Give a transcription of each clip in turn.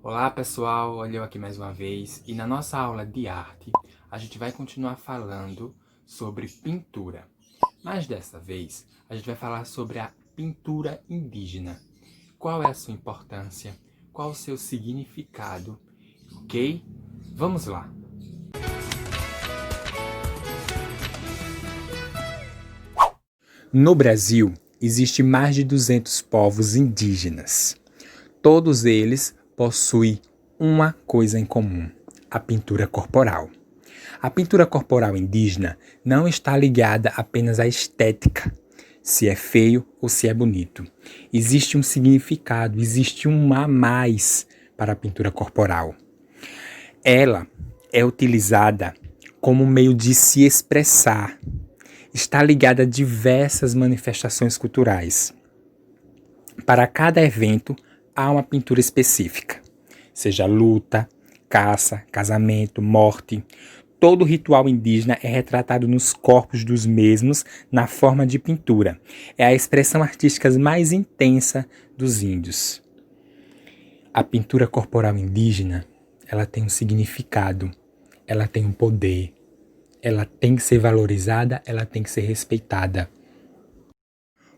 Olá pessoal, olha eu aqui mais uma vez e na nossa aula de arte a gente vai continuar falando sobre pintura. Mas dessa vez a gente vai falar sobre a pintura indígena. Qual é a sua importância? Qual o seu significado? Ok? Vamos lá! No Brasil, existe mais de 200 povos indígenas. Todos eles possuem uma coisa em comum: a pintura corporal. A pintura corporal indígena não está ligada apenas à estética, se é feio ou se é bonito. Existe um significado, existe um a mais para a pintura corporal. Ela é utilizada como meio de se expressar. Está ligada a diversas manifestações culturais. Para cada evento, há uma pintura específica, seja luta, caça, casamento, morte. Todo ritual indígena é retratado nos corpos dos mesmos na forma de pintura. É a expressão artística mais intensa dos índios. A pintura corporal indígena, ela tem um significado, ela tem um poder, ela tem que ser valorizada, ela tem que ser respeitada.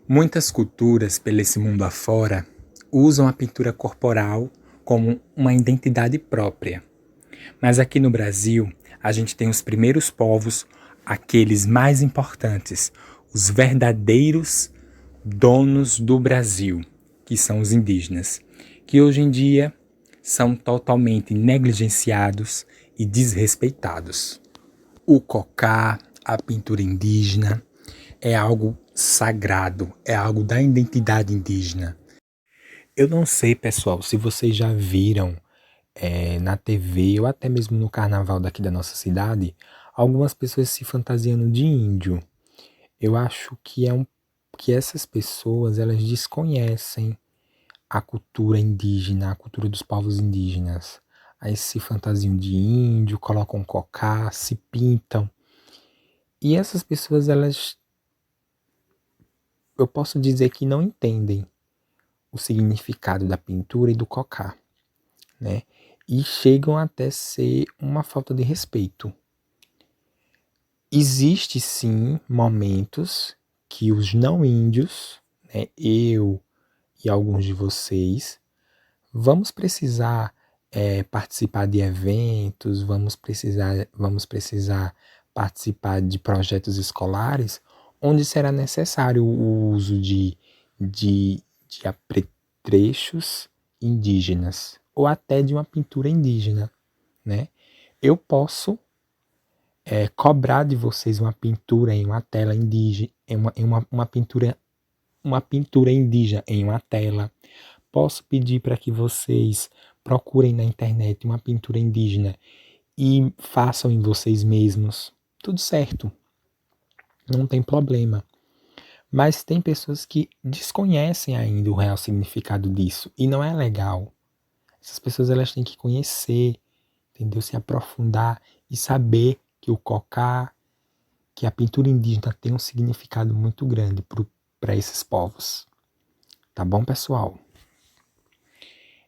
Muitas culturas pelo esse mundo afora usam a pintura corporal como uma identidade própria. Mas aqui no Brasil, a gente tem os primeiros povos, aqueles mais importantes, os verdadeiros donos do Brasil, que são os indígenas, que hoje em dia são totalmente negligenciados e desrespeitados. O cocá, a pintura indígena, é algo sagrado, é algo da identidade indígena. Eu não sei, pessoal, se vocês já viram na TV ou até mesmo no carnaval daqui da nossa cidade, algumas pessoas se fantasiando de índio. Eu acho que essas pessoas elas desconhecem a cultura indígena, a cultura dos povos indígenas. Aí se fantasiam de índio, colocam cocá, se pintam. E essas pessoas, eu posso dizer que não entendem o significado da pintura e do cocá, né? E chegam até ser uma falta de respeito. Existe sim momentos que os não índios, né, eu e alguns de vocês, vamos precisar participar de eventos, vamos precisar participar de projetos escolares, onde será necessário o uso de apetrechos indígenas, ou até de uma pintura indígena, né? Eu posso cobrar de vocês uma pintura em uma tela indígena, uma pintura indígena em uma tela. Posso pedir para que vocês procurem na internet uma pintura indígena e façam em vocês mesmos. Tudo certo, não tem problema. Mas tem pessoas que desconhecem ainda o real significado disso e não é legal. Essas pessoas elas têm que conhecer, entendeu? Se aprofundar e saber que o cocá, que a pintura indígena tem um significado muito grande para esses povos. Tá bom, pessoal?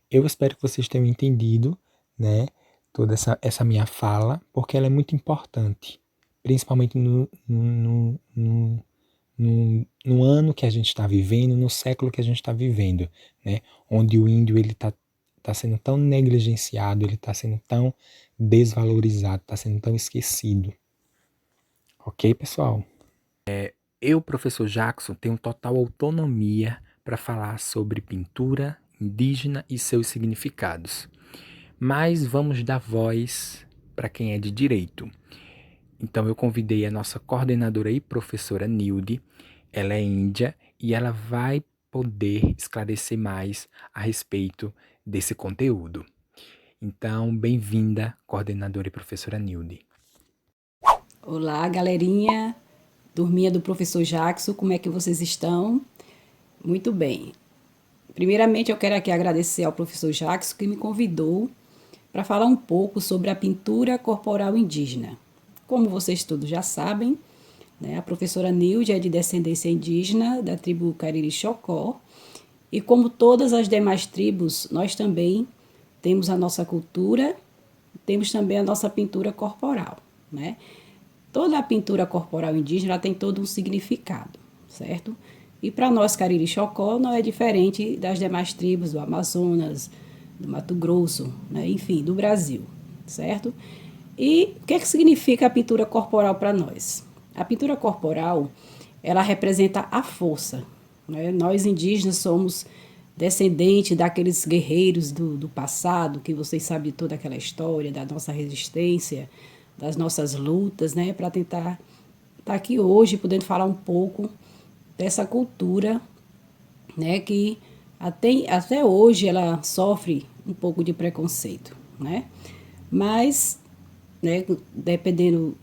Eu espero que vocês tenham entendido, né, toda essa minha fala, porque ela é muito importante, principalmente no ano que a gente está vivendo, no século que a gente está vivendo, né, onde o índio ele tá sendo tão negligenciado, ele está sendo tão desvalorizado, está sendo tão esquecido. Ok, pessoal? Eu, professor Jackson, tenho total autonomia para falar sobre pintura indígena e seus significados. Mas vamos dar voz para quem é de direito. Então eu convidei a nossa coordenadora e professora Nilde, ela é índia e ela vai poder esclarecer mais a respeito desse conteúdo. Então, bem-vinda, coordenadora e professora Nilde. Olá, galerinha, turminha do professor Jackson, como é que vocês estão? Muito bem. Primeiramente, eu quero aqui agradecer ao professor Jackson que me convidou para falar um pouco sobre a pintura corporal indígena. Como vocês todos já sabem, né, a professora Nilde é de descendência indígena da tribo Cariri-Chocó e como todas as demais tribos, nós também temos a nossa cultura, temos também a nossa pintura corporal, né? Toda a pintura corporal indígena ela tem todo um significado, certo? E para nós, Cariri Chocó, não é diferente das demais tribos do Amazonas, do Mato Grosso, né? Enfim, do Brasil, certo? E o que é que significa a pintura corporal para nós? A pintura corporal, ela representa a força, né? Nós indígenas somos descendentes daqueles guerreiros do passado, que vocês sabem toda aquela história da nossa resistência, das nossas lutas, né? Para tentar estar aqui hoje, podendo falar um pouco dessa cultura, né? Que até hoje ela sofre um pouco de preconceito, né? Mas, né, dependendo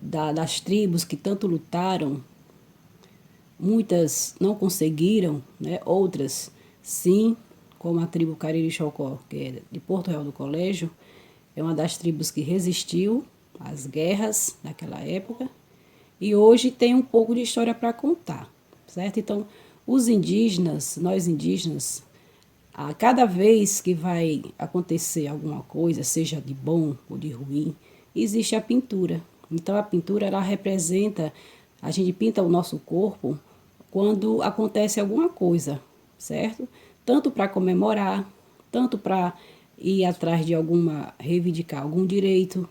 das tribos que tanto lutaram, muitas não conseguiram, né? Outras sim, como a tribo Cariri Chocó, que é de Porto Real do Colégio, é uma das tribos que resistiu às guerras naquela época e hoje tem um pouco de história para contar, certo? Então, os indígenas, nós indígenas, a cada vez que vai acontecer alguma coisa, seja de bom ou de ruim, existe a pintura. Então, a pintura ela representa, a gente pinta o nosso corpo quando acontece alguma coisa, certo? Tanto para comemorar, tanto para ir atrás de reivindicar algum direito,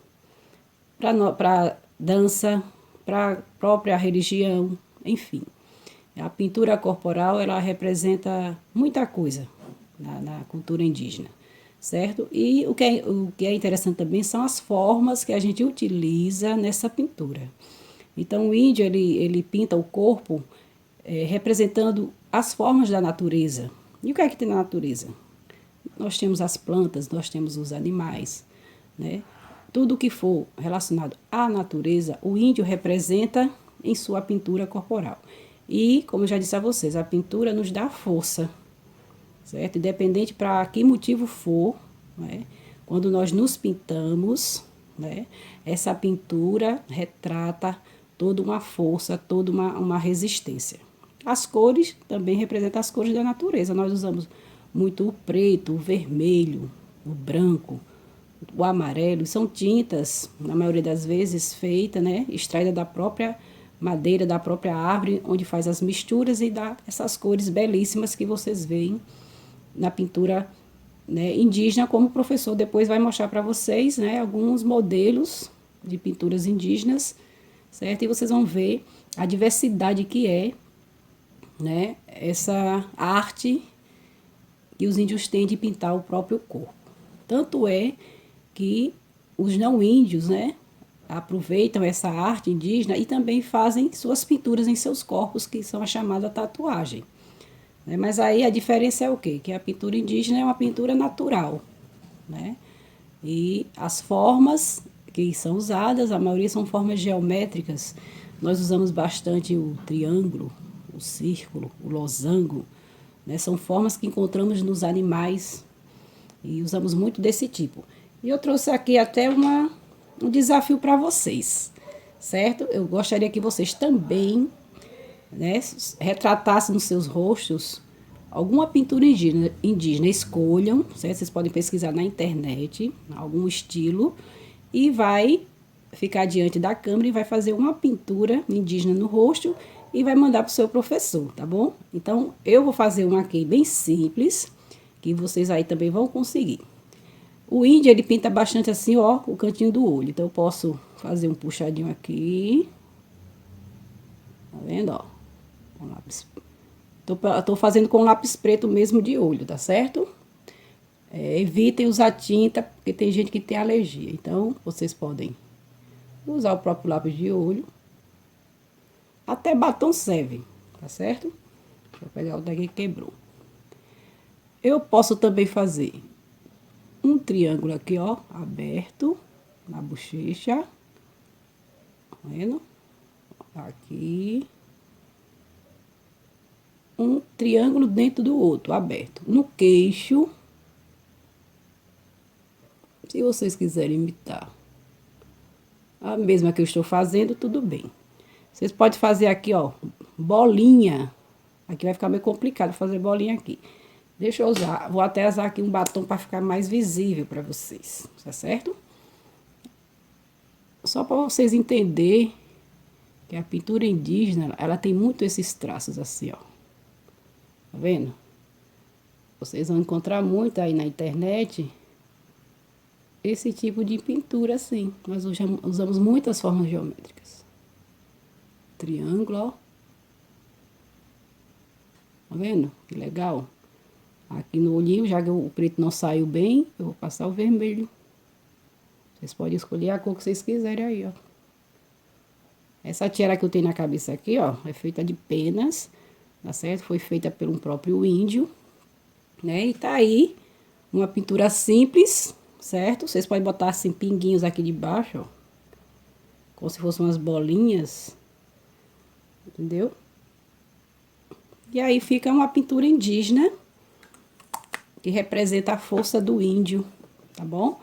para dança, para a própria religião, enfim. A pintura corporal, ela representa muita coisa na cultura indígena, certo? E o que é interessante também são as formas que a gente utiliza nessa pintura. Então, o índio, ele pinta o corpo representando as formas da natureza. E o que é que tem na natureza? Nós temos as plantas, nós temos os animais, né? Tudo que for relacionado à natureza, o índio representa em sua pintura corporal. E, como eu já disse a vocês, a pintura nos dá força, certo? Independente para que motivo for, né? Quando nós nos pintamos, né? Essa pintura retrata toda uma força, toda uma resistência. As cores também representam as cores da natureza. Nós usamos muito o preto, o vermelho, o branco, o amarelo. São tintas, na maioria das vezes, feitas, né? Extraída da própria madeira, da própria árvore, onde faz as misturas e dá essas cores belíssimas que vocês veem na pintura, né, indígena, como o professor depois vai mostrar para vocês, né, alguns modelos de pinturas indígenas, certo? E vocês vão ver a diversidade que é, né, essa arte que os índios têm de pintar o próprio corpo. Tanto é que os não índios, né, aproveitam essa arte indígena e também fazem suas pinturas em seus corpos, que são a chamada tatuagem. Mas aí a diferença é o quê? Que a pintura indígena é uma pintura natural, né? E as formas que são usadas, a maioria são formas geométricas. Nós usamos bastante o triângulo, o círculo, o losango, né? São formas que encontramos nos animais e usamos muito desse tipo. E eu trouxe aqui até um desafio para vocês, certo? Eu gostaria que vocês também, né, retratassem nos seus rostos alguma pintura indígena. Escolham, certo? Vocês podem pesquisar na internet algum estilo e vai ficar diante da câmera e vai fazer uma pintura indígena no rosto e vai mandar para o seu professor, tá bom? Então, eu vou fazer uma aqui bem simples, que vocês aí também vão conseguir. O índio, ele pinta bastante assim, ó, o cantinho do olho. Então, eu posso fazer um puxadinho aqui. Tá vendo, ó? Com lápis. Tô fazendo com lápis preto mesmo de olho, tá certo? Evitem usar tinta, porque tem gente que tem alergia. Então, vocês podem usar o próprio lápis de olho. Até batom serve, tá certo? Deixa eu pegar o daqui que quebrou. Eu posso também fazer um triângulo aqui, ó, aberto na bochecha. Tá vendo? Aqui. Um triângulo dentro do outro, aberto. No queixo. Se vocês quiserem imitar a mesma que eu estou fazendo, tudo bem. Vocês podem fazer aqui, ó, bolinha. Aqui vai ficar meio complicado fazer bolinha aqui. Deixa eu usar, vou até usar aqui um batom para ficar mais visível para vocês, tá certo? Só para vocês entenderem que a pintura indígena, ela tem muito esses traços assim, ó. Tá vendo? Vocês vão encontrar muito aí na internet esse tipo de pintura assim. Nós usamos muitas formas geométricas. Triângulo, ó. Tá vendo? Que legal. Aqui no olhinho, já que o preto não saiu bem, eu vou passar o vermelho. Vocês podem escolher a cor que vocês quiserem aí, ó. Essa tiara que eu tenho na cabeça aqui, ó, é feita de penas, tá certo? Foi feita pelo próprio índio, né? E tá aí uma pintura simples, certo? Vocês podem botar assim pinguinhos aqui de baixo, ó. Como se fossem umas bolinhas. Entendeu? E aí fica uma pintura indígena que representa a força do índio, tá bom?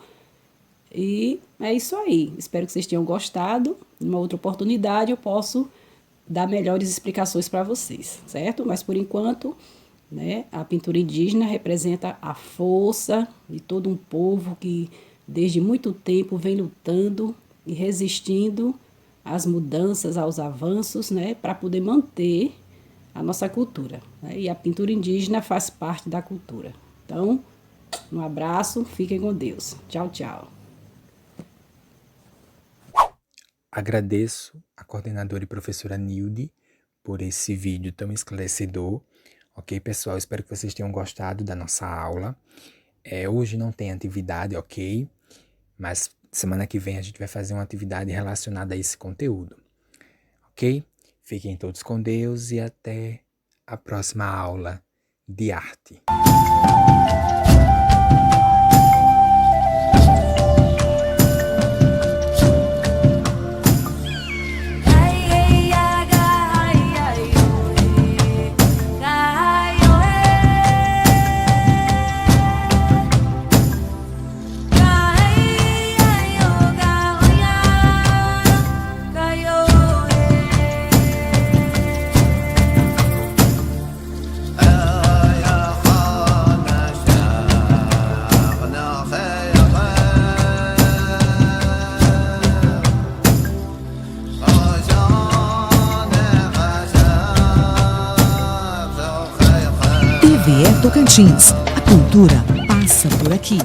E é isso aí. Espero que vocês tenham gostado. Numa outra oportunidade eu posso dar melhores explicações para vocês, certo? Mas por enquanto, né, a pintura indígena representa a força de todo um povo que desde muito tempo vem lutando e resistindo às mudanças, aos avanços, né, para poder manter a nossa cultura, né? E a pintura indígena faz parte da cultura. Então, um abraço, fiquem com Deus. Tchau, tchau. Agradeço a coordenadora e professora Nilde por esse vídeo tão esclarecedor. Ok, pessoal? Espero que vocês tenham gostado da nossa aula. Hoje não tem atividade, ok? Mas semana que vem a gente vai fazer uma atividade relacionada a esse conteúdo. Ok? Fiquem todos com Deus e até a próxima aula de arte. TVE Tocantins, a cultura passa por aqui.